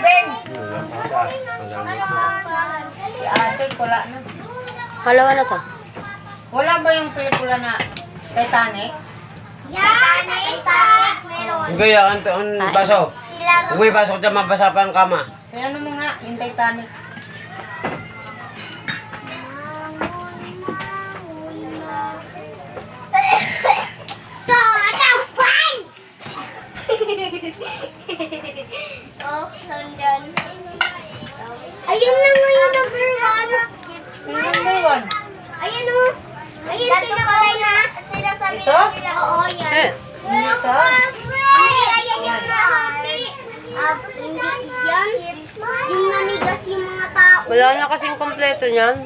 Beng. Walang pasa. Walang luto. Si ate, wala na. Halawa na to. Wala ba yung pelikula na Titanic? Titanic, meron. Hindi yan, ang baso. Kung may baso dyan, mabasa pa ang kama. Kaya ano mo nga, yung Titanic. Oh, nandyan. Ayun na nga yung number 1. Yung number 1. Ayan o. Ayan, pinakaway na. Sinasabi Ito? nila, oo, yan. Dito. Hindi, ayan yung nahati. Hindi yan. Yung nanigas yung mga tao. Wala na kasing kompleto niyan.